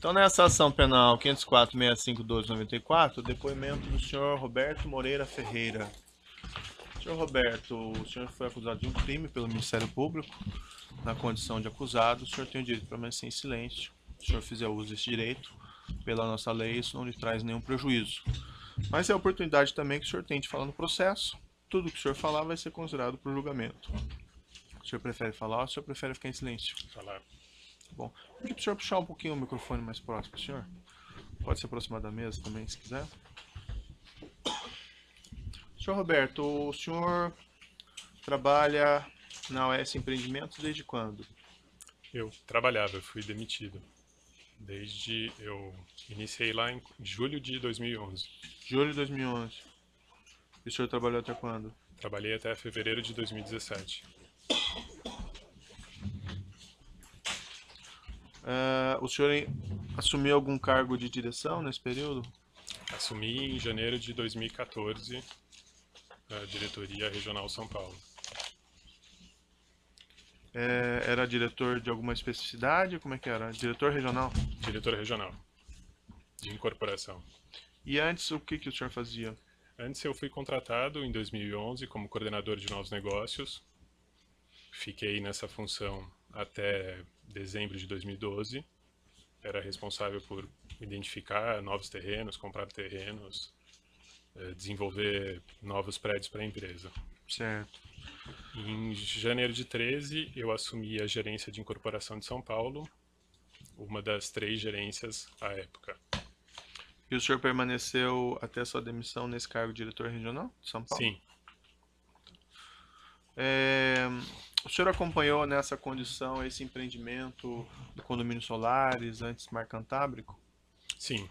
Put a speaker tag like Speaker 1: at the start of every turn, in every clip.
Speaker 1: Então, nessa ação penal 504.65.12.94, depoimento do senhor Roberto Moreira Ferreira. Senhor Roberto, o senhor foi acusado de um crime pelo Ministério Público. Na condição de acusado, o senhor tem o direito de permanecer em silêncio. Se o senhor fizer uso desse direito, pela nossa lei, isso não lhe traz nenhum prejuízo. Mas é a oportunidade também que o senhor tem de falar no processo. Tudo que o senhor falar vai ser considerado para o julgamento. O senhor prefere falar ou o senhor prefere ficar em silêncio?
Speaker 2: Falar.
Speaker 1: Bom, vou pedir para o senhor puxar um pouquinho o microfone mais próximo, senhor. Pode se aproximar da mesa também, se quiser. Senhor Roberto, o senhor trabalha na OS Empreendimentos desde quando?
Speaker 2: Eu trabalhava, eu fui demitido. Desde eu iniciei lá em julho de 2011.
Speaker 1: Julho de 2011. E o senhor trabalhou até quando?
Speaker 2: Trabalhei até fevereiro de 2017.
Speaker 1: O senhor assumiu algum cargo de direção nesse período?
Speaker 2: Assumi em janeiro de 2014 a diretoria regional São Paulo.
Speaker 1: Era diretor de alguma especificidade? Como é que era? Diretor regional?
Speaker 2: Diretor regional de incorporação.
Speaker 1: E antes, o que o senhor fazia?
Speaker 2: Antes eu fui contratado em 2011 como coordenador de novos negócios. Fiquei nessa função até dezembro de 2012. Era responsável por identificar novos terrenos, comprar terrenos, desenvolver novos prédios para a empresa.
Speaker 1: Certo.
Speaker 2: Em janeiro de 13, eu assumi a gerência de incorporação de São Paulo, uma das 3 gerências à época.
Speaker 1: E o senhor permaneceu até sua demissão nesse cargo de diretor regional de São Paulo?
Speaker 2: Sim.
Speaker 1: O senhor acompanhou nessa condição esse empreendimento do condomínio Solares, antes Mar Cantábrico?
Speaker 2: Sim.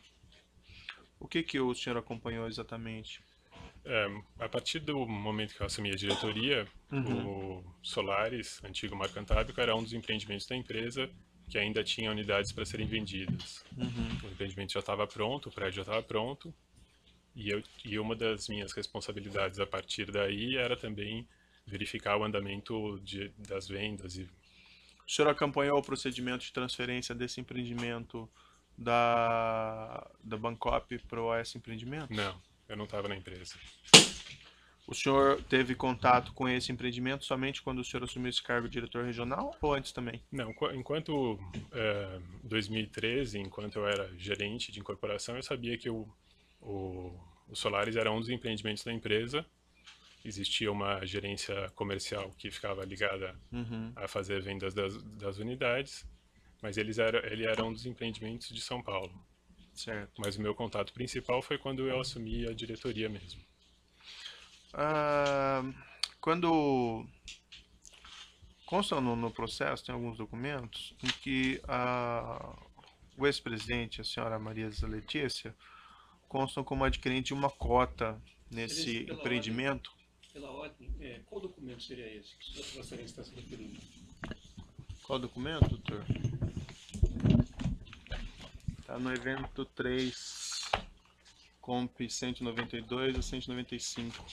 Speaker 1: O que o senhor acompanhou exatamente?
Speaker 2: A partir do momento que eu assumi a diretoria, o Solares, antigo Mar Cantábrico, era um dos empreendimentos da empresa que ainda tinha unidades para serem vendidas. O empreendimento já estava pronto, o prédio já estava pronto, e uma das minhas responsabilidades a partir daí era também verificar o andamento das vendas.
Speaker 1: O senhor acompanhou o procedimento de transferência desse empreendimento da Bancop para o OS Empreendimentos?
Speaker 2: Não, eu não estava na empresa.
Speaker 1: O senhor teve contato com esse empreendimento somente quando o senhor assumiu esse cargo de diretor regional ou antes também?
Speaker 2: Não, enquanto 2013, enquanto eu era gerente de incorporação, eu sabia que o Solaris era um dos empreendimentos da empresa. Existia uma gerência comercial que ficava ligada a fazer vendas das unidades, mas ele era um dos empreendimentos de São Paulo.
Speaker 1: Certo.
Speaker 2: Mas o meu contato principal foi quando eu assumi a diretoria mesmo.
Speaker 1: Quando consta no processo, tem alguns documentos em que o ex-presidente, a senhora Maria Letícia, constam como adquirente de uma cota nesse empreendimento.
Speaker 3: Pela ordem, qual documento seria esse que a sua excelência está se referindo?
Speaker 1: Qual documento, doutor? Está no evento 3, comp 192 a 195.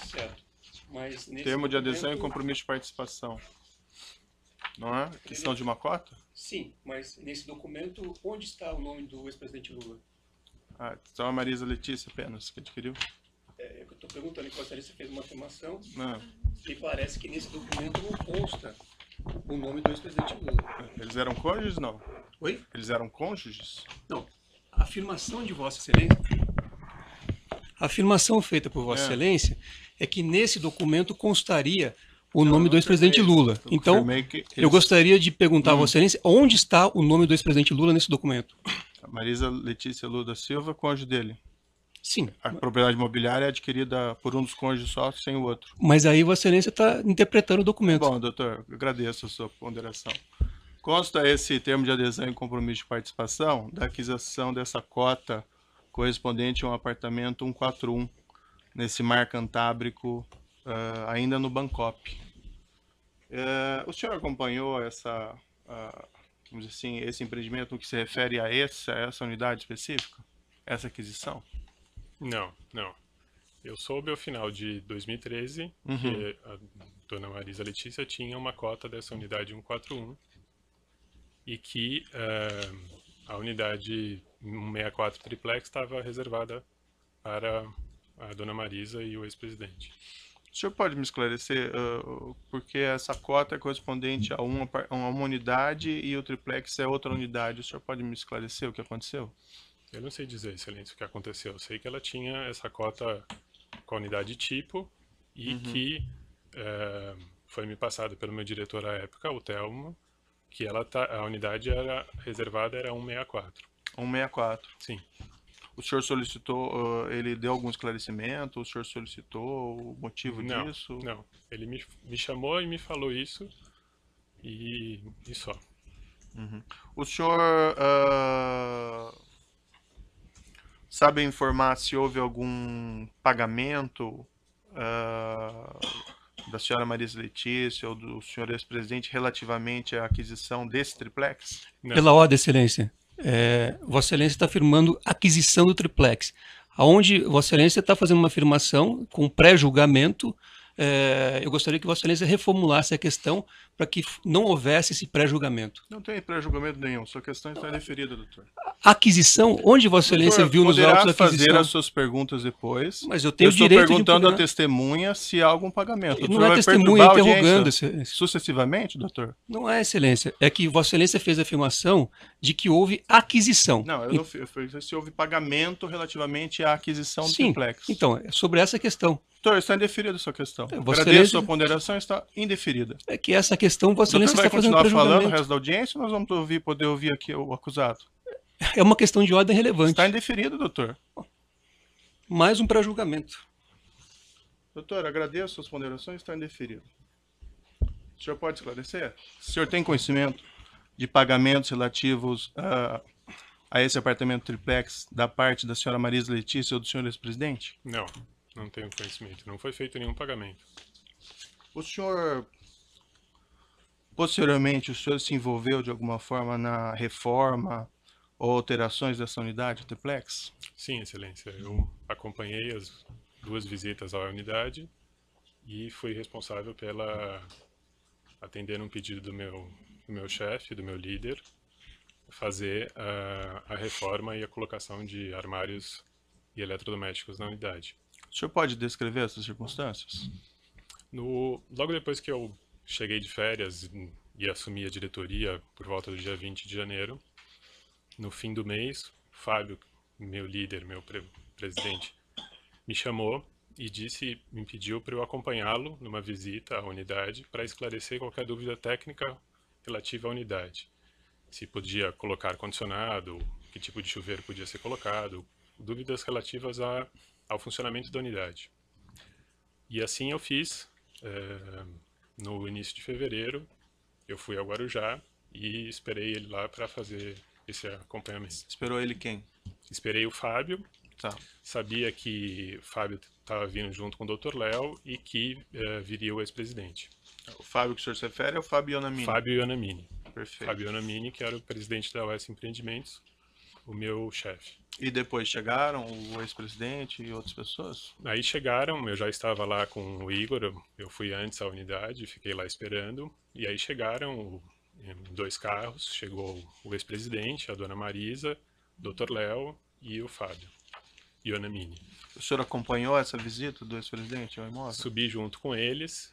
Speaker 3: Certo. Mas nesse
Speaker 1: Termo de adesão e
Speaker 3: documento-
Speaker 1: compromisso de participação. Não é? Questão de uma cota?
Speaker 3: Sim, mas nesse documento, onde está o nome do ex-presidente Lula?
Speaker 1: Então a Marisa Letícia apenas que adquiriu?
Speaker 3: Eu estou perguntando que a excelência fez uma afirmação
Speaker 1: Não.
Speaker 3: e parece que nesse documento não consta o nome do ex-presidente Lula.
Speaker 1: Eles eram cônjuges, não?
Speaker 3: Oi?
Speaker 1: Eles eram cônjuges?
Speaker 3: Não. A afirmação de Vossa Excelência. A afirmação feita por Vossa Excelência é que nesse documento constaria o nome do ex-presidente Lula. Então, eu gostaria de perguntar a Vossa Excelência onde está o nome do ex-presidente Lula nesse documento.
Speaker 1: A Marisa Letícia Lula da Silva, cônjuge dele.
Speaker 3: Sim.
Speaker 1: A propriedade imobiliária é adquirida por um dos cônjuges só, sem o outro.
Speaker 3: Mas aí Vossa Excelência está interpretando o documento.
Speaker 1: Bom, doutor, eu agradeço a sua ponderação. Consta esse termo de adesão e compromisso de participação da aquisição dessa cota correspondente a um apartamento 141 nesse Mar Cantábrico, ainda no Bancop. O senhor acompanhou vamos dizer assim, esse empreendimento no que se refere a essa unidade específica? Essa aquisição?
Speaker 2: Não. Eu soube ao final de 2013 que a dona Marisa Letícia tinha uma cota dessa unidade 141 e que a unidade 164 triplex estava reservada para a dona Marisa e o ex-presidente.
Speaker 1: O senhor pode me esclarecer porque essa cota é correspondente a uma unidade e o triplex é outra unidade? O senhor pode me esclarecer o que aconteceu?
Speaker 2: Eu não sei dizer, Excelência, o que aconteceu. Eu sei que ela tinha essa cota com a unidade tipo e que foi me passado pelo meu diretor à época, o Telmo, que a unidade reservada era 164.
Speaker 1: 164.
Speaker 2: Sim.
Speaker 1: O senhor solicitou, ele deu algum esclarecimento? O senhor solicitou o motivo disso?
Speaker 2: Não, ele me chamou e me falou isso e só.
Speaker 1: O senhor sabe informar se houve algum pagamento da senhora Marisa Letícia ou do senhor ex-presidente relativamente à aquisição desse triplex?
Speaker 3: Não. Pela ordem, Excelência. Vossa Excelência está afirmando aquisição do triplex, aonde Vossa Excelência está fazendo uma afirmação com pré-julgamento. Eu gostaria que Vossa Excelência reformulasse a questão para que não houvesse esse pré-julgamento.
Speaker 1: Não tem pré-julgamento nenhum, sua questão está indeferida, doutor.
Speaker 3: Aquisição, onde Vossa Excelência viu nos autos da aquisição?
Speaker 1: Poderá fazer as suas perguntas depois.
Speaker 3: Mas eu tenho o direito de...
Speaker 1: estou perguntando à testemunha se há algum pagamento.
Speaker 3: Não é testemunha interrogando,
Speaker 1: Excelência. Sucessivamente, doutor?
Speaker 3: Não é, Excelência. É que Vossa Excelência fez a afirmação de que houve aquisição.
Speaker 1: Não, eu falei se houve pagamento relativamente à aquisição do triplex.
Speaker 3: Então, é sobre essa questão.
Speaker 1: Doutor, está indeferida a sua questão. Agradeço, sua ponderação está indeferida.
Speaker 3: É que essa questão Vossa Excelência está fazendo
Speaker 1: pré-julgamento. Vai continuar falando o resto da audiência ou nós vamos poder ouvir aqui o acusado?
Speaker 3: É uma questão de ordem relevante.
Speaker 1: Está indeferido, doutor.
Speaker 3: Mais um pré-julgamento.
Speaker 1: Doutor, agradeço suas ponderações, está indeferido. O senhor pode esclarecer? O senhor tem conhecimento de pagamentos relativos a esse apartamento triplex da parte da senhora Marisa Letícia ou do senhor ex-presidente?
Speaker 2: Não, não tenho conhecimento. Não foi feito nenhum pagamento.
Speaker 1: O senhor... Posteriormente, o senhor se envolveu de alguma forma na reforma ou alterações dessa unidade triplex?
Speaker 2: Sim, Excelência. Eu acompanhei as 2 visitas à unidade e fui responsável pela atender um pedido do meu chefe, do meu líder, fazer a reforma e a colocação de armários e eletrodomésticos na unidade.
Speaker 1: O senhor pode descrever essas circunstâncias?
Speaker 2: Logo depois que eu cheguei de férias e assumi a diretoria por volta do dia 20 de janeiro, no fim do mês, Fábio, meu líder, meu presidente, me chamou e me pediu para eu acompanhá-lo numa visita à unidade para esclarecer qualquer dúvida técnica relativa à unidade. Se podia colocar ar-condicionado, que tipo de chuveiro podia ser colocado, dúvidas relativas ao funcionamento da unidade. E assim eu fiz. No início de fevereiro, eu fui ao Guarujá e esperei ele lá para fazer esse acompanhamento.
Speaker 1: Esperou ele quem?
Speaker 2: Esperei o Fábio.
Speaker 1: Tá.
Speaker 2: Sabia que o Fábio estava vindo junto com o Dr. Léo e que viria o ex-presidente.
Speaker 1: O Fábio que o senhor se refere é o Fábio Ionamini?
Speaker 2: Fábio Ionamini.
Speaker 1: Perfeito.
Speaker 2: Fábio Ionamini, que era o presidente da OS Empreendimentos, o meu chefe.
Speaker 1: E depois chegaram o ex-presidente e outras pessoas?
Speaker 2: Aí chegaram, eu já estava lá com o Igor, eu fui antes à unidade, fiquei lá esperando, e aí chegaram 2 carros, chegou o ex-presidente, a dona Marisa, o Dr. Léo e o Fábio Ionamini.
Speaker 1: O senhor acompanhou essa visita do ex-presidente ao imóvel?
Speaker 2: Subi junto com eles,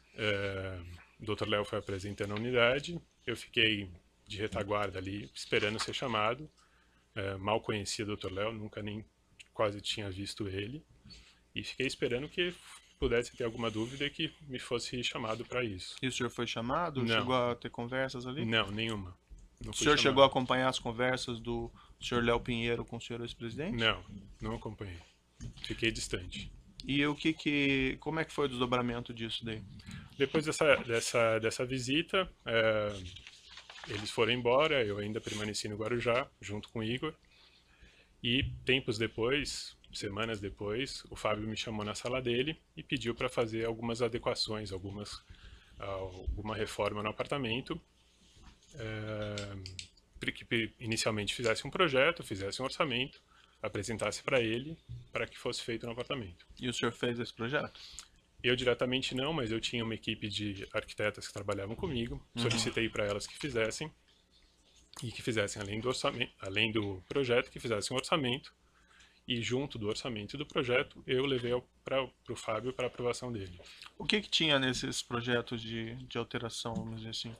Speaker 2: o Dr. Léo foi apresentando a unidade, eu fiquei de retaguarda ali, esperando ser chamado. Mal conhecia o Dr. Léo, nunca nem quase tinha visto ele, e fiquei esperando que pudesse ter alguma dúvida e que me fosse chamado para isso.
Speaker 1: E o senhor foi chamado?
Speaker 2: Não.
Speaker 1: Chegou a ter conversas ali?
Speaker 2: Não, nenhuma.
Speaker 1: O senhor chegou a acompanhar as conversas do senhor Léo Pinheiro com o senhor ex-presidente?
Speaker 2: Não, não acompanhei. Fiquei distante.
Speaker 1: E como é que foi o desdobramento disso daí?
Speaker 2: Depois dessa visita, eles foram embora, eu ainda permaneci no Guarujá, junto com o Igor. E tempos depois, semanas depois, o Fábio me chamou na sala dele e pediu para fazer algumas adequações, alguma reforma no apartamento. Que inicialmente fizesse um projeto, fizesse um orçamento, apresentasse para ele, para que fosse feito no apartamento.
Speaker 1: E o senhor fez esse projeto?
Speaker 2: Eu diretamente não, mas eu tinha uma equipe de arquitetas que trabalhavam comigo, solicitei para elas que fizessem. e que fizessem, além do orçamento, além do projeto, que fizessem um orçamento, e junto do orçamento e do projeto, eu levei para o Fábio para aprovação dele.
Speaker 1: O que tinha nesses projetos de alteração, vamos dizer assim?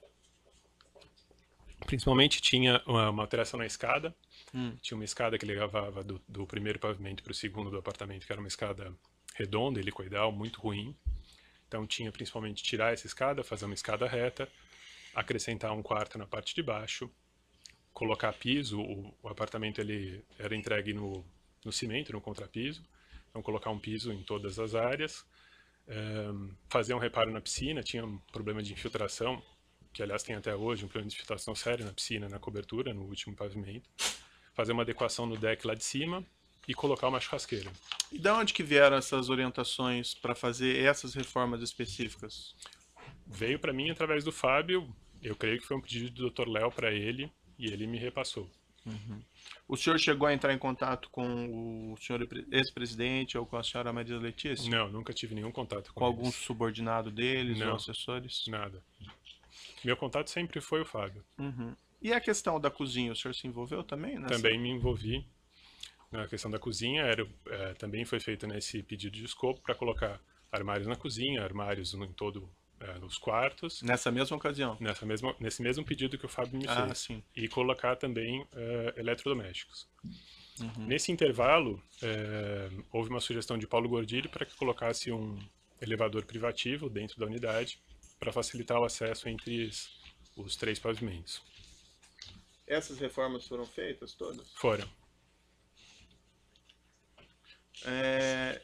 Speaker 2: Principalmente tinha uma alteração na escada, tinha uma escada que levava do primeiro pavimento para o segundo do apartamento, que era uma escada redonda, helicoidal, muito ruim. Então tinha principalmente tirar essa escada, fazer uma escada reta, acrescentar um quarto na parte de baixo, colocar piso. O apartamento ele era entregue no cimento, no contrapiso, então colocar um piso em todas as áreas, fazer um reparo na piscina, tinha um problema de infiltração, que aliás tem até hoje, um problema de infiltração sério na piscina, na cobertura, no último pavimento, fazer uma adequação no deck lá de cima e colocar uma churrasqueira.
Speaker 1: E de onde que vieram essas orientações para fazer essas reformas específicas?
Speaker 2: Veio para mim através do Fábio, eu creio que foi um pedido do Dr. Léo para ele, e ele me repassou.
Speaker 1: O senhor chegou a entrar em contato com o senhor ex-presidente ou com a senhora Maria Letícia?
Speaker 2: Não, nunca tive nenhum contato
Speaker 1: com algum subordinado deles ou assessores?
Speaker 2: Nada. Meu contato sempre foi o Fábio.
Speaker 1: E a questão da cozinha, o senhor se envolveu também?
Speaker 2: Também me envolvi na questão da cozinha. Também foi feito nesse pedido de escopo para colocar armários na cozinha, armários em todo nos quartos.
Speaker 1: Nessa mesma ocasião?
Speaker 2: Nesse mesmo pedido que o Fábio me fez.
Speaker 1: Sim.
Speaker 2: E colocar também eletrodomésticos. Nesse intervalo, houve uma sugestão de Paulo Gordilho para que colocasse um elevador privativo dentro da unidade para facilitar o acesso entre os 3 pavimentos.
Speaker 1: Essas reformas foram feitas todas?
Speaker 2: Foram.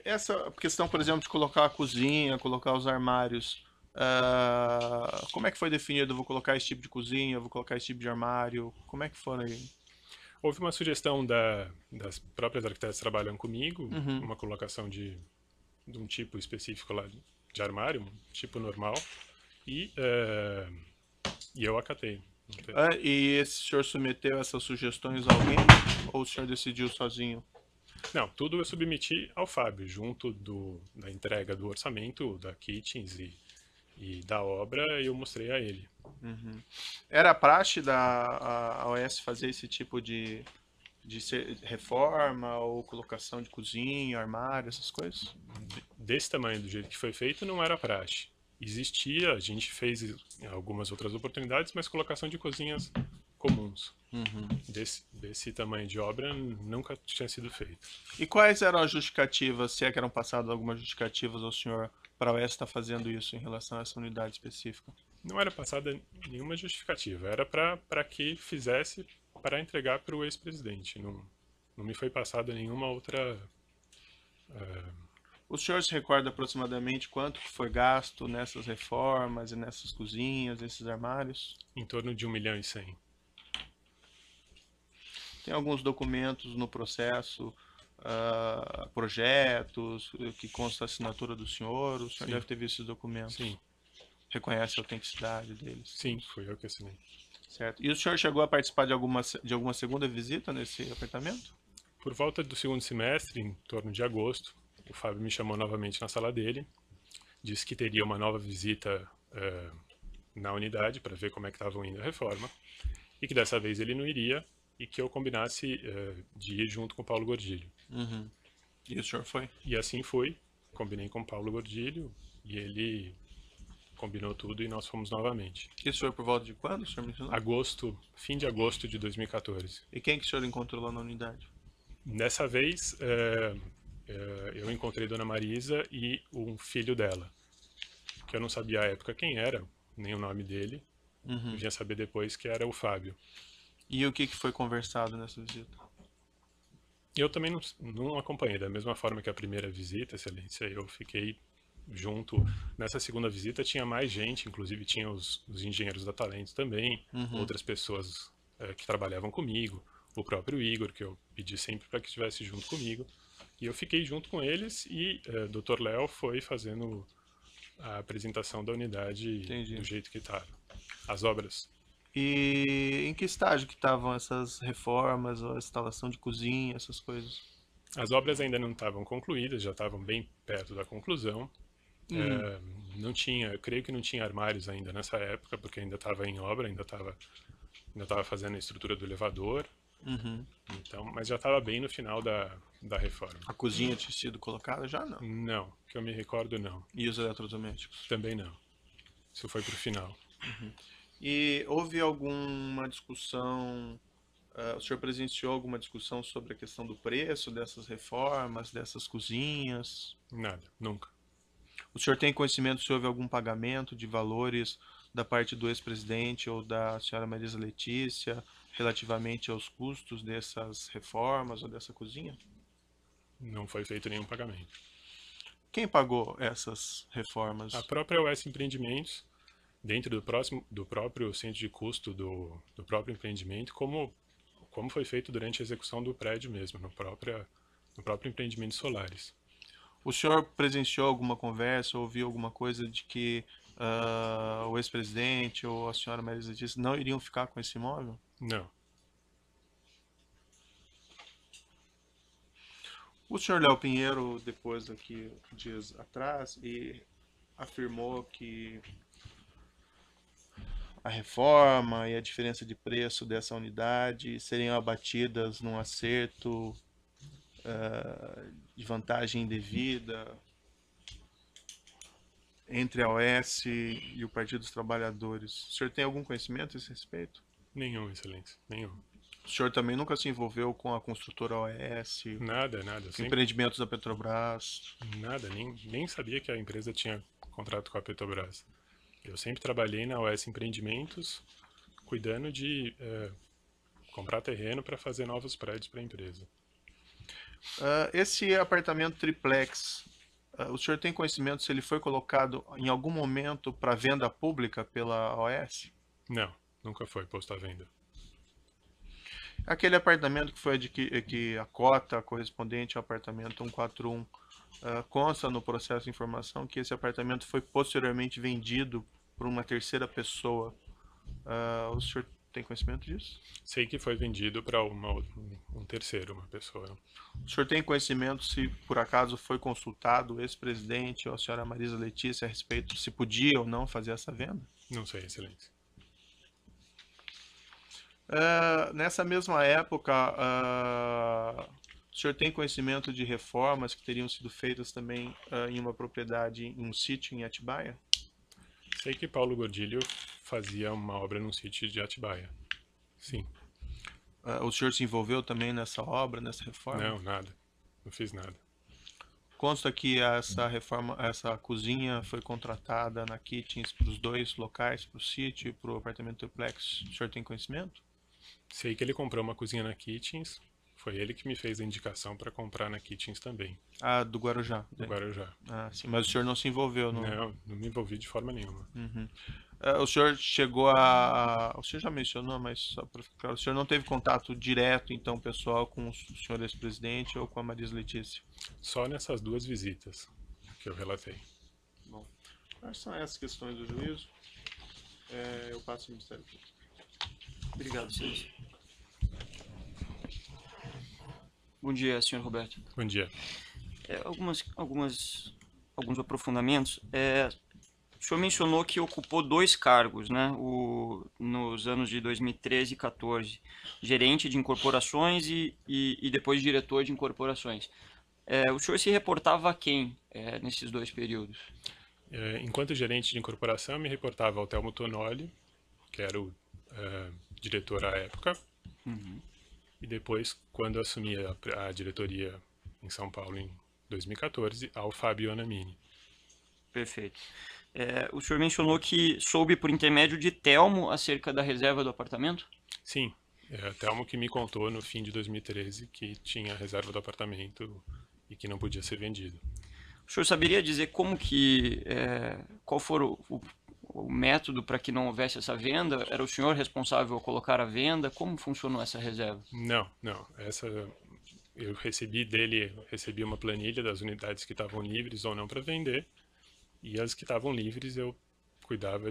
Speaker 1: Essa questão, por exemplo, de colocar a cozinha, colocar os armários, como é que foi definido? Vou colocar esse tipo de cozinha, vou colocar esse tipo de armário? Como é que foram aí?
Speaker 2: Houve uma sugestão das próprias arquitetas que trabalham comigo, uma colocação de um tipo específico lá de armário, um tipo normal, e eu acatei.
Speaker 1: E esse senhor submeteu essas sugestões a alguém ou o senhor decidiu sozinho?
Speaker 2: Não, tudo eu submeti ao Fábio, junto da entrega do orçamento, da Kitchens e da obra, eu mostrei a ele.
Speaker 1: Era praxe da OS fazer esse tipo de reforma ou colocação de cozinha, armário, essas coisas?
Speaker 2: Desse tamanho, do jeito que foi feito, não era praxe. Existia, a gente fez em algumas outras oportunidades, mas colocação de cozinhas comuns. Desse tamanho de obra nunca tinha sido feito.
Speaker 1: E quais eram as justificativas, se é que eram passadas algumas justificativas ao senhor para a OS estar fazendo isso em relação a essa unidade específica?
Speaker 2: Não era passada nenhuma justificativa, era para que fizesse para entregar para o ex-presidente. Não me foi passada nenhuma outra...
Speaker 1: O senhor se recorda aproximadamente quanto que foi gasto nessas reformas e nessas cozinhas, nesses armários?
Speaker 2: Em torno de 1.100.000.
Speaker 1: Tem alguns documentos no processo, projetos, que consta a assinatura do senhor? O senhor deve ter visto esses documentos.
Speaker 2: Sim.
Speaker 1: Reconhece a autenticidade deles?
Speaker 2: Sim, foi eu que assinei.
Speaker 1: Certo. E o senhor chegou a participar de alguma segunda visita nesse apartamento?
Speaker 2: Por volta do segundo semestre, em torno de agosto, o Fábio me chamou novamente na sala dele, disse que teria uma nova visita na unidade para ver como é que estava indo a reforma, e que dessa vez ele não iria, e que eu combinasse de ir junto com o Paulo Gordilho.
Speaker 1: E o senhor foi?
Speaker 2: E assim foi, combinei com o Paulo Gordilho, e ele combinou tudo e nós fomos novamente.
Speaker 1: Isso foi por volta de quando, o senhor mencionou?
Speaker 2: Fim de agosto de 2014.
Speaker 1: E quem que o senhor encontrou lá na unidade?
Speaker 2: Dessa vez, eu encontrei Dona Marisa e um filho dela, que eu não sabia à época quem era, nem o nome dele. Eu vinha saber depois que era o Fábio.
Speaker 1: E o que foi conversado nessa visita?
Speaker 2: Eu também não acompanhei, da mesma forma que a primeira visita, Excelência, eu fiquei junto. Nessa segunda visita tinha mais gente, inclusive tinha os engenheiros da Talentos também, outras pessoas que trabalhavam comigo, o próprio Igor, que eu pedi sempre para que estivesse junto comigo. E eu fiquei junto com eles e Dr. Léo foi fazendo a apresentação da unidade do jeito que estava. As obras.
Speaker 1: E em que estágio que estavam essas reformas, a instalação de cozinha, essas coisas?
Speaker 2: As obras ainda não estavam concluídas, já estavam bem perto da conclusão. Não tinha, eu creio que não tinha armários ainda nessa época, porque ainda estava em obra, ainda estava ainda estava fazendo a estrutura do elevador,
Speaker 1: Uhum.
Speaker 2: então, mas já estava bem no final da reforma.
Speaker 1: A cozinha tinha sido colocada já? Não.
Speaker 2: Não, que eu me recordo, não.
Speaker 1: E os eletrodomésticos?
Speaker 2: Também não. Isso foi para o final.
Speaker 1: E houve alguma discussão, o senhor presenciou alguma discussão sobre a questão do preço dessas reformas, dessas cozinhas?
Speaker 2: Nada, nunca.
Speaker 1: O senhor tem conhecimento se houve algum pagamento de valores da parte do ex-presidente ou da senhora Marisa Letícia relativamente aos custos dessas reformas ou dessa cozinha?
Speaker 2: Não foi feito nenhum pagamento.
Speaker 1: Quem pagou essas reformas?
Speaker 2: A própria OS Empreendimentos, dentro do próprio centro de custo do próprio empreendimento, como foi feito durante a execução do prédio mesmo, no próprio empreendimento Solaris.
Speaker 1: O senhor presenciou alguma conversa, ouviu alguma coisa de que o ex-presidente ou a senhora Marisa Letícia não iriam ficar com esse imóvel?
Speaker 2: Não.
Speaker 1: O senhor Léo Pinheiro, depois aqui, dias atrás, e afirmou que a reforma e a diferença de preço dessa unidade seriam abatidas num acerto de vantagem indevida entre a OS e o Partido dos Trabalhadores. O senhor tem algum conhecimento a esse respeito?
Speaker 2: Nenhum, Excelência, nenhum.
Speaker 1: O senhor também nunca se envolveu com a construtora OS,
Speaker 2: Nada.
Speaker 1: empreendimentos da Petrobras?
Speaker 2: Nada, nem sabia que a empresa tinha contrato com a Petrobras. Eu sempre trabalhei na OS Empreendimentos, cuidando de comprar terreno para fazer novos prédios para a empresa.
Speaker 1: Esse apartamento triplex, o senhor tem conhecimento se ele foi colocado em algum momento para venda pública pela OS?
Speaker 2: Não, nunca foi posto à venda.
Speaker 1: Aquele apartamento que foi que a cota correspondente ao apartamento 141, consta no processo de informação que esse apartamento foi posteriormente vendido por uma terceira pessoa. O senhor tem conhecimento disso?
Speaker 2: Sei que foi vendido para um terceiro, uma pessoa.
Speaker 1: O senhor tem conhecimento se por acaso foi consultado o ex-presidente ou a senhora Marisa Letícia a respeito se podia ou não fazer essa venda?
Speaker 2: Não sei, Excelência.
Speaker 1: Nessa mesma época, o senhor tem conhecimento de reformas que teriam sido feitas também em uma propriedade, em um sítio em Atibaia?
Speaker 2: Sei que Paulo Gordilho fazia uma obra num sítio de Atibaia. Sim.
Speaker 1: O senhor se envolveu também nessa obra, nessa reforma?
Speaker 2: Não, nada. Não fiz nada.
Speaker 1: Consta que essa reforma, essa cozinha foi contratada na Kitchens para os dois locais, para o sítio e para o apartamento duplex. O senhor tem conhecimento?
Speaker 2: Sei que ele comprou uma cozinha na Kitchens. Foi ele que me fez a indicação para comprar na Kitchens também.
Speaker 1: Do Guarujá.
Speaker 2: Do Guarujá.
Speaker 1: Sim, mas o senhor não se envolveu, não?
Speaker 2: Não me envolvi de forma nenhuma.
Speaker 1: Uhum. O senhor chegou a... O senhor já mencionou, mas só para ficar claro, o senhor não teve contato direto, então, pessoal, com o senhor ex-presidente ou com a Marisa Letícia?
Speaker 2: Só nessas duas visitas que eu relatei.
Speaker 1: Bom, quais são essas questões do juízo? Eu passo o Ministério Público.
Speaker 4: Obrigado, senhor. Bom dia, senhor Roberto.
Speaker 2: Bom dia.
Speaker 4: Alguns aprofundamentos. O senhor mencionou que ocupou 2 cargos, né, nos anos de 2013 e 2014, gerente de incorporações e depois diretor de incorporações. O senhor se reportava a quem nesses 2 períodos?
Speaker 2: Enquanto gerente de incorporação, eu me reportava ao Telmo Tonoli, que era o diretor à época.
Speaker 4: Uhum.
Speaker 2: E depois, quando eu assumi a diretoria em São Paulo em 2014, ao Fábio Anamini.
Speaker 4: Perfeito. O senhor mencionou que soube por intermédio de Telmo acerca da reserva do apartamento?
Speaker 2: Sim, Telmo que me contou no fim de 2013 que tinha a reserva do apartamento e que não podia ser vendido.
Speaker 4: O senhor saberia dizer qual foi o método para que não houvesse essa venda? Era o senhor responsável a colocar a venda? Como funcionou essa reserva?
Speaker 2: Não. Eu recebi uma planilha das unidades que estavam livres ou não para vender, e as que estavam livres eu cuidava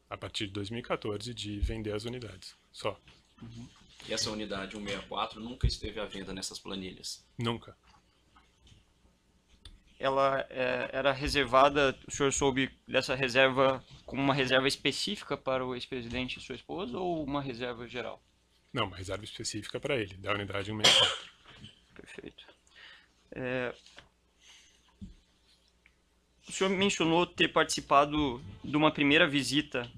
Speaker 2: a partir de 2014, de vender as unidades, só.
Speaker 5: Uhum. E essa unidade 164 nunca esteve à venda nessas planilhas?
Speaker 2: Nunca.
Speaker 4: ela era reservada, o senhor soube dessa reserva como uma reserva específica para o ex-presidente e sua esposa ou uma reserva geral?
Speaker 2: Não, uma reserva específica para ele, da unidade 164.
Speaker 4: Perfeito. O senhor mencionou ter participado de uma primeira visita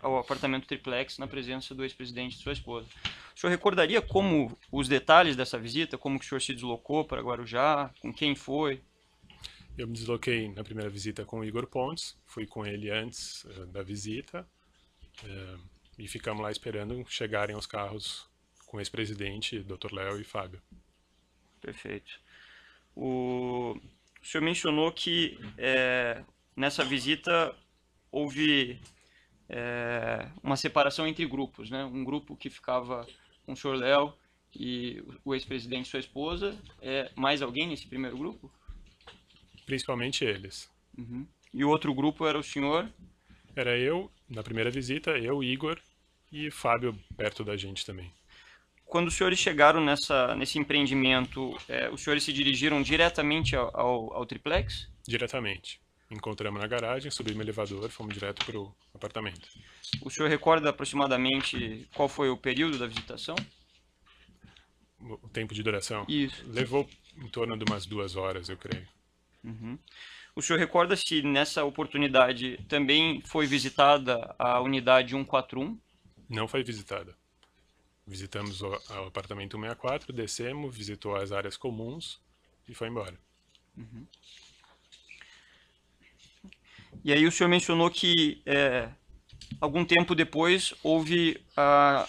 Speaker 4: ao apartamento triplex na presença do ex-presidente e sua esposa. O senhor recordaria como os detalhes dessa visita, como que o senhor se deslocou para Guarujá, com quem foi?
Speaker 2: Eu me desloquei na primeira visita com o Igor Pontes, fui com ele antes da visita e ficamos lá esperando chegarem os carros com o ex-presidente, Dr. Léo e Fábio.
Speaker 4: Perfeito. O senhor mencionou que nessa visita houve uma separação entre grupos, né? Um grupo que ficava com o senhor Léo e o ex-presidente e sua esposa. Mais alguém nesse primeiro grupo?
Speaker 2: Principalmente eles.
Speaker 4: Uhum. E o outro grupo era o senhor?
Speaker 2: Era eu, na primeira visita, eu, Igor e Fábio perto da gente também.
Speaker 4: Quando os senhores chegaram nesse empreendimento, os senhores se dirigiram diretamente ao triplex?
Speaker 2: Diretamente. Encontramos na garagem, subimos no elevador, fomos direto para o apartamento.
Speaker 4: O senhor recorda aproximadamente qual foi o período da visitação?
Speaker 2: O tempo de duração?
Speaker 4: Isso.
Speaker 2: Levou em torno de umas 2 horas, eu creio.
Speaker 4: Uhum. O senhor recorda se nessa oportunidade também foi visitada a unidade 141?
Speaker 2: Não foi visitada. Visitamos o apartamento 164, descemos, visitou as áreas comuns e foi embora.
Speaker 4: Uhum. E aí o senhor mencionou que algum tempo depois houve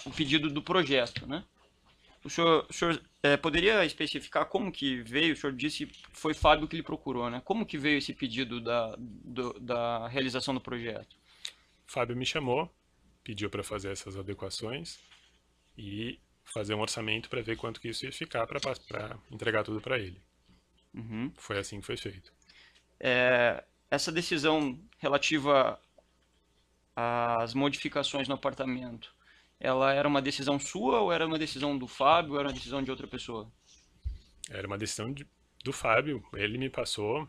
Speaker 4: o pedido do projeto, né? O senhor poderia especificar como que veio? O senhor disse que foi Fábio que lhe procurou, né? Como que veio esse pedido da realização do projeto?
Speaker 2: Fábio me chamou, pediu para fazer essas adequações e fazer um orçamento para ver quanto que isso ia ficar para entregar tudo para ele.
Speaker 4: Uhum.
Speaker 2: Foi assim que foi feito.
Speaker 4: Essa decisão relativa às modificações no apartamento, ela era uma decisão sua ou era uma decisão do Fábio ou era uma decisão de outra pessoa?
Speaker 2: Era uma decisão do Fábio, ele me passou,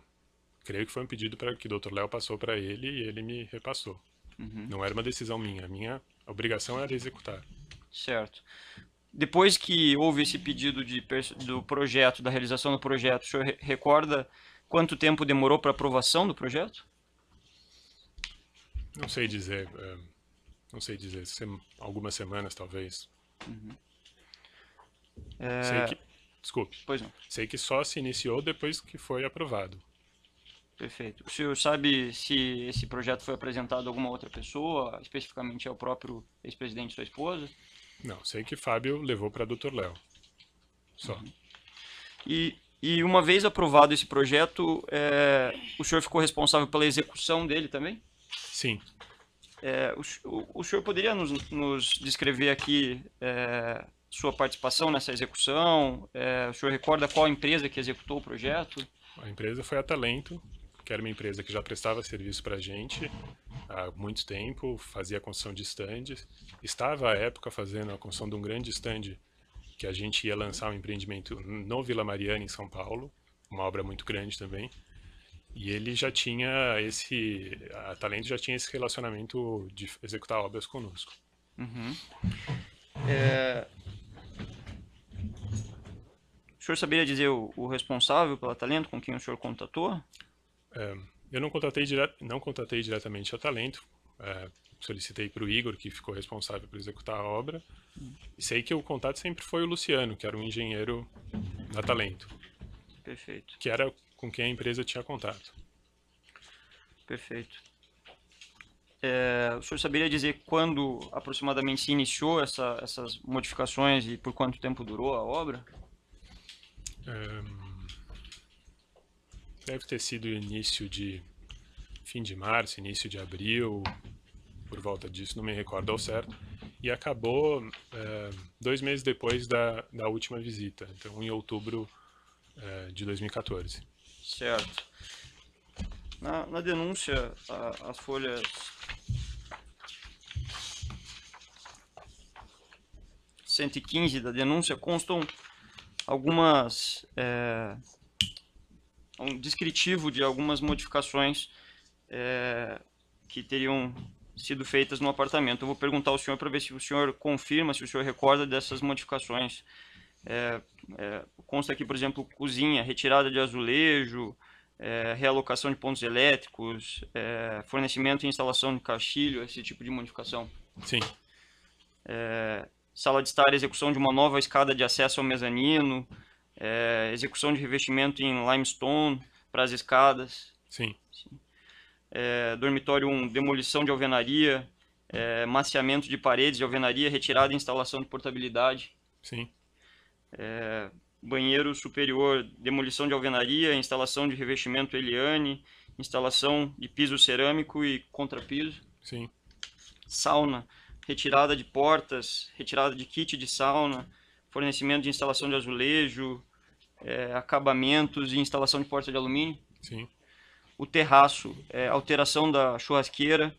Speaker 2: creio que foi um pedido que o Dr. Léo passou para ele e ele me repassou.
Speaker 4: Uhum.
Speaker 2: Não era uma decisão minha, a minha obrigação era executar.
Speaker 4: Certo. Depois que houve esse pedido do projeto, da realização do projeto, o senhor recorda quanto tempo demorou para aprovação do projeto?
Speaker 2: Não sei dizer, algumas semanas talvez.
Speaker 4: Uhum.
Speaker 2: Desculpe.
Speaker 4: Pois não.
Speaker 2: Sei que só se iniciou depois que foi aprovado.
Speaker 4: Perfeito. O senhor sabe se esse projeto foi apresentado a alguma outra pessoa, especificamente ao próprio ex-presidente e sua esposa?
Speaker 2: Não, sei que Fábio levou para Dr. Léo. Só.
Speaker 4: Uhum. E uma vez aprovado esse projeto, o senhor ficou responsável pela execução dele também?
Speaker 2: Sim.
Speaker 4: O senhor poderia nos descrever aqui sua participação nessa execução? O senhor recorda qual empresa que executou o projeto?
Speaker 2: A empresa foi a Talento, que era uma empresa que já prestava serviço para a gente há muito tempo, fazia a construção de estandes. Estava, à época, fazendo a construção de um grande estande que a gente ia lançar um empreendimento no Vila Mariana, em São Paulo, uma obra muito grande também. E ele já tinha a Talento já tinha esse relacionamento de executar obras conosco.
Speaker 4: Uhum. O senhor saberia dizer o responsável pela Talento com quem o senhor contatou?
Speaker 2: Eu não contatei diretamente a Talento. Solicitei para o Igor, que ficou responsável por executar a obra. E sei que o contato sempre foi o Luciano, que era um engenheiro da Talento.
Speaker 4: Perfeito.
Speaker 2: Que era com quem a empresa tinha contato.
Speaker 4: Perfeito. O senhor saberia dizer quando aproximadamente se iniciou essas modificações e por quanto tempo durou a obra?
Speaker 2: Deve ter sido fim de março, início de abril, por volta disso, não me recordo ao certo. E acabou 2 meses depois da última visita, então em outubro de 2014.
Speaker 4: Certo. Na denúncia, as folhas 115 da denúncia constam algumas um descritivo de algumas modificações que teriam sido feitas no apartamento. Eu vou perguntar ao senhor para ver se o senhor confirma, se o senhor recorda dessas modificações. Consta aqui, por exemplo, cozinha, retirada de azulejo, realocação de pontos elétricos, fornecimento e instalação de caixilho, esse tipo de modificação.
Speaker 2: Sim.
Speaker 4: Sala de estar, execução de uma nova escada de acesso ao mezanino, execução de revestimento em limestone para as escadas.
Speaker 2: Sim.
Speaker 4: Dormitório 1, demolição de alvenaria, maciamento de paredes de alvenaria, retirada e instalação de portabilidade.
Speaker 2: Sim.
Speaker 4: Banheiro superior, demolição de alvenaria, instalação de revestimento Eliane, instalação de piso cerâmico e contrapiso.
Speaker 2: Sim.
Speaker 4: Sauna, retirada de portas, retirada de kit de sauna, fornecimento de instalação de azulejo, acabamentos e instalação de porta de alumínio.
Speaker 2: Sim.
Speaker 4: O terraço, alteração da churrasqueira,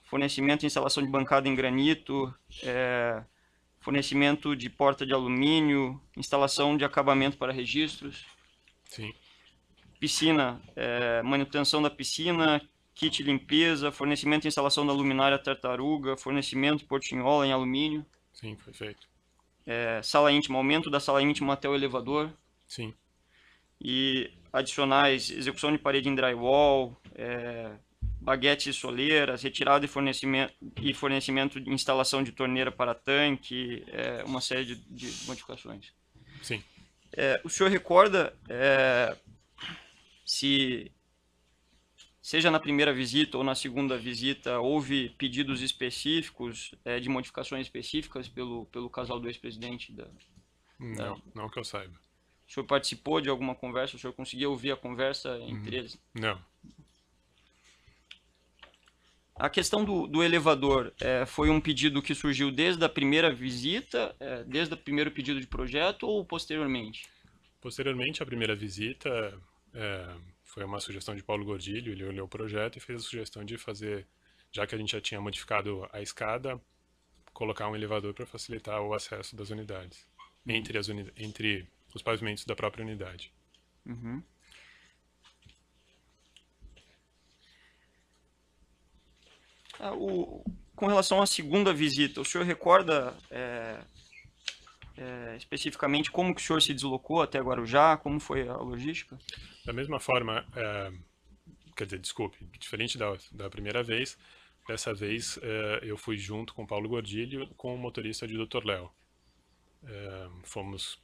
Speaker 4: fornecimento e instalação de bancada em granito, fornecimento de porta de alumínio, instalação de acabamento para registros.
Speaker 2: Sim.
Speaker 4: Piscina, manutenção da piscina, kit de limpeza, fornecimento e instalação da luminária tartaruga, fornecimento de portinhola em alumínio.
Speaker 2: Sim, foi feito.
Speaker 4: Sala íntima, aumento da sala íntima até o elevador.
Speaker 2: Sim.
Speaker 4: E adicionais, execução de parede em drywall, baguetes e soleiras, retirada e fornecimento de instalação de torneira para tanque, uma série de modificações.
Speaker 2: Sim.
Speaker 4: O senhor recorda se, seja na primeira visita ou na segunda visita, houve pedidos específicos de modificações específicas pelo casal do ex-presidente?
Speaker 2: Não que eu saiba.
Speaker 4: O senhor participou de alguma conversa? O senhor conseguiu ouvir a conversa entre eles?
Speaker 2: Não.
Speaker 4: A questão do elevador foi um pedido que surgiu desde a primeira visita, desde o primeiro pedido de projeto ou posteriormente?
Speaker 2: Posteriormente, a primeira visita foi uma sugestão de Paulo Gordilho. Ele olhou o projeto e fez a sugestão de fazer, já que a gente já tinha modificado a escada, colocar um elevador para facilitar o acesso das unidades, entre os pavimentos da própria unidade.
Speaker 4: Uhum. Com relação à segunda visita, o senhor recorda especificamente como que o senhor se deslocou até Guarujá? Como foi a logística?
Speaker 2: Da mesma forma, quer dizer, desculpe, diferente da primeira vez, dessa vez eu fui junto com Paulo Gordilho com o motorista de Dr. Léo.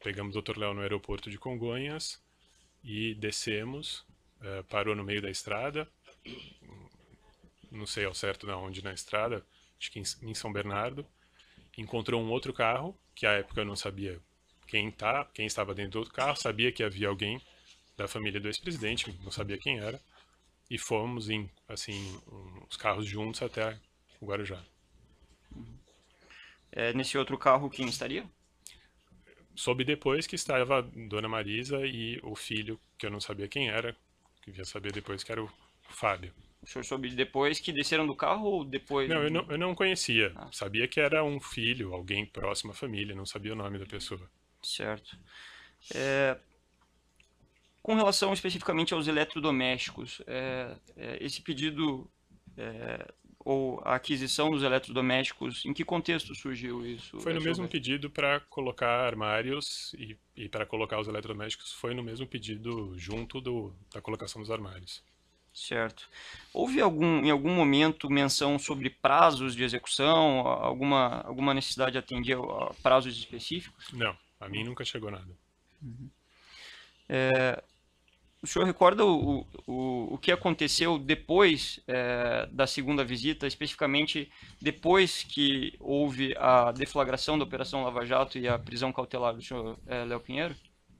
Speaker 2: Pegamos o Dr. Léo no aeroporto de Congonhas e descemos, parou no meio da estrada, não sei ao certo onde na estrada, acho que em São Bernardo, encontrou um outro carro, que à época eu não sabia quem estava dentro do outro carro, sabia que havia alguém da família do ex-presidente, não sabia quem era, e fomos os carros juntos até o Guarujá.
Speaker 4: Nesse outro carro, quem estaria?
Speaker 2: Soube depois que estava Dona Marisa e o filho, que eu não sabia quem era, que via saber depois que era o Fábio.
Speaker 4: O senhor soube depois que desceram do carro ou depois?
Speaker 2: Não, eu não conhecia. Sabia que era um filho, alguém próximo à família, não sabia o nome da pessoa.
Speaker 4: Certo. Com relação especificamente aos eletrodomésticos, esse pedido ou a aquisição dos eletrodomésticos, em que contexto surgiu isso?
Speaker 2: Foi no mesmo pedido para colocar armários e para colocar os eletrodomésticos, foi no mesmo pedido junto da colocação dos armários.
Speaker 4: Certo. Houve em algum momento menção sobre prazos de execução, alguma necessidade de atender a prazos específicos?
Speaker 2: Não, a mim nunca chegou nada.
Speaker 4: Uhum. O senhor recorda o que aconteceu depois da segunda visita, especificamente depois que houve a deflagração da Operação Lava Jato e a prisão cautelar do senhor Léo Pinheiro?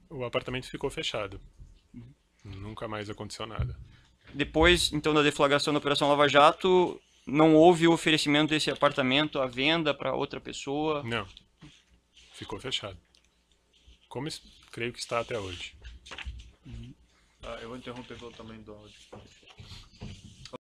Speaker 2: O apartamento ficou fechado. Nunca mais aconteceu nada.
Speaker 4: Depois, então, da deflagração da Operação Lava Jato, não houve o oferecimento desse apartamento à venda para outra pessoa?
Speaker 2: Não. Ficou fechado. Como creio que está até hoje.
Speaker 1: Eu vou interromper pelo tamanho do áudio.